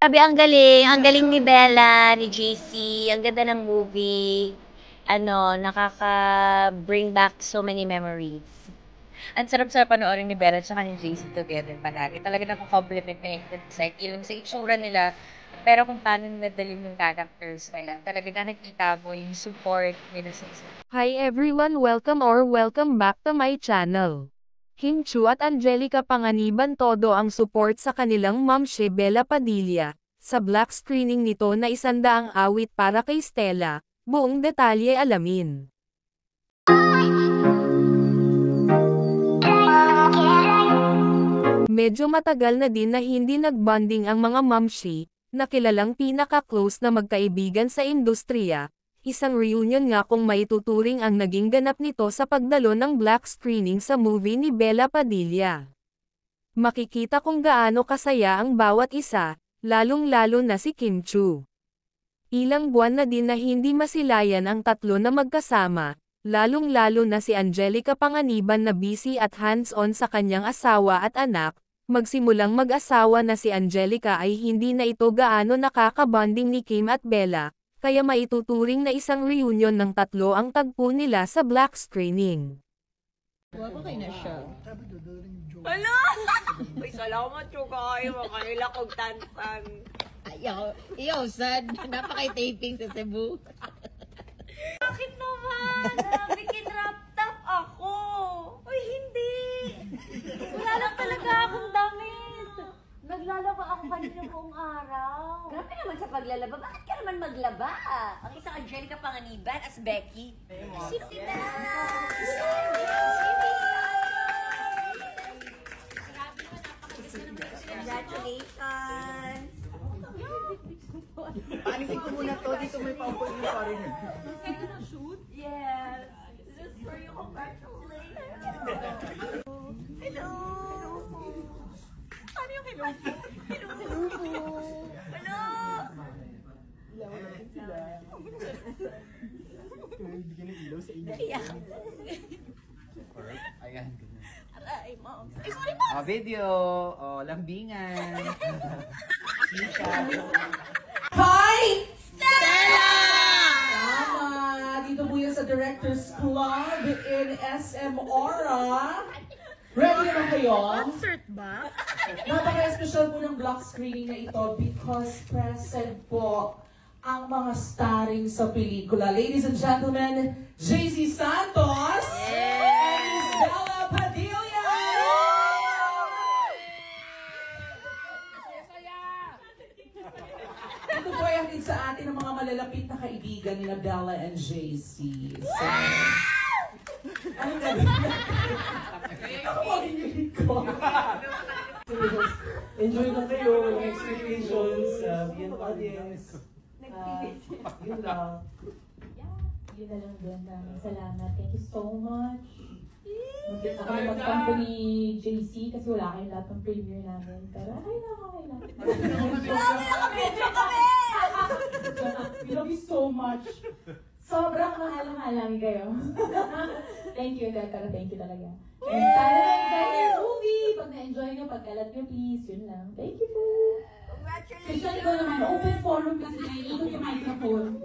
Sabi ang galing ni Bella, ni JC, ang ganda ng movie. Ano, nakaka-bring back so many memories. Ang sarap sa panoorin ni Bella tsaka ni JC together palagi. Talaga nako-compliment na yung like, yung sa itsura nila, pero kung paano nila dalhin yung characters nila. Talaga na nakita mo yung support nila sa isa. Hi everyone, welcome back to my channel. Kim Chu at Angelica Panganiban todo ang support sa kanilang mom si Bella Padilla. Sa black screening nito na 100 awit para kay Stella, buong detalye alamin. Medyo matagal na din na hindi nagbonding ang mga mamshi, na kilalang pinaka-close na magkaibigan sa industriya. Isang reunion nga kung maituturing ang naging ganap nito sa pagdalo ng black screening sa movie ni Bella Padilla. Makikita kung gaano kasaya ang bawat isa, lalong-lalo na si Kim Chu. Ilang buwan na din na hindi masilayan ang tatlo na magkasama, lalong-lalo na si Angelica Panganiban na busy at hands-on sa kanyang asawa at anak. Magsimulang mag-asawa na si Angelica ay hindi na ito gaano nakakabonding ni Kim at Bella, kaya maituturing na isang reunion ng tatlo ang tagpo nila sa black screening. Wala kayo na siya. Hala! Uy, salamat yung kayo, makanila kong tansan. Ayaw, sad. Napaka-taping sa Cebu. Bakit naman? Grabe, kinrap top ako. Uy, hindi. Wala lang talaga akong damit. Naglalaba ako kanina buong araw. Grabe naman sa paglalaba. Bakit ka naman maglaba? Ang isang Angelica Panganiban as Becky. Sino na? Congratulations! Paalisin ko muna to. Dito may paupo yung foreigner. Yes! This is for you. Congratulations! Hello! Ano yung hello? Hello! Hello! Bigyan ng ilaw sa inyo. Ayan. Aray, mom. Ay, sorry, mom! Video. Lambingan. Hi! Stella! Tama! Dito po yan sa Directors Club in SM Aura. Ready na kayo? Concert ba? Napaka-special po ng block screening na ito because present po ang mga starring sa pelikula. Ladies and gentlemen, JC Santos and Miss Bella Padilla! Ito po ay hatid sa atin ng mga malalapit na kaibigan nila Bella and JC. So, anong gagawin natin? Ako makikinig ko. Enjoy lang kayo, walang expectations, be an audience. Yun lang. Yun na lang din. Salamat. Thank you so much. Ako na mag-campo ni JC kasi wala kayong lahat ng premiere namin. Pero okay lang. We love you so much. Sobrang mahal namin kayo. Thank you, pero thank you talaga. And sana na-enjoy niyo yung movie. Pag na-enjoy niyo, pagkalat niyo, please. Yun lang. Thank you po. Christian, ikaw naman. Open forum kasi kayo. Ikot yung microphone.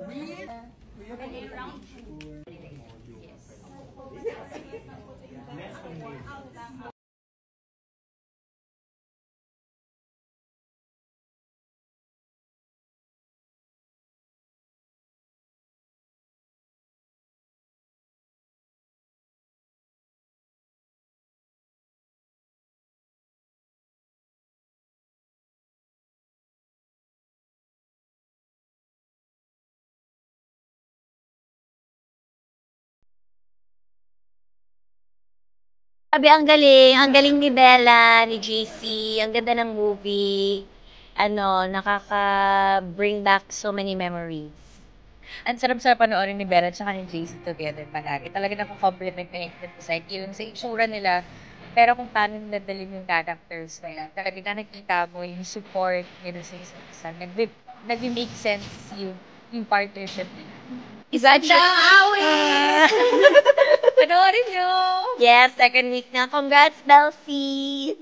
Sabi ang galing ni Bella, ni JC, ang ganda ng movie. Ano, nakaka-bring back so many memories. Ang sarap sa panoorin ni Bella tsaka ni JC together palagi. Talaga nako-compliment na yung like, yung sa itsura nila, pero kung paano nila dalhin yung characters nila. Talaga na nakita mo yung support nila sa isa't isa. Nag-make sense yung partnership nila. Isa siyang awit! Panoorin nyo! Yes, second week na. Congrats, Belsie!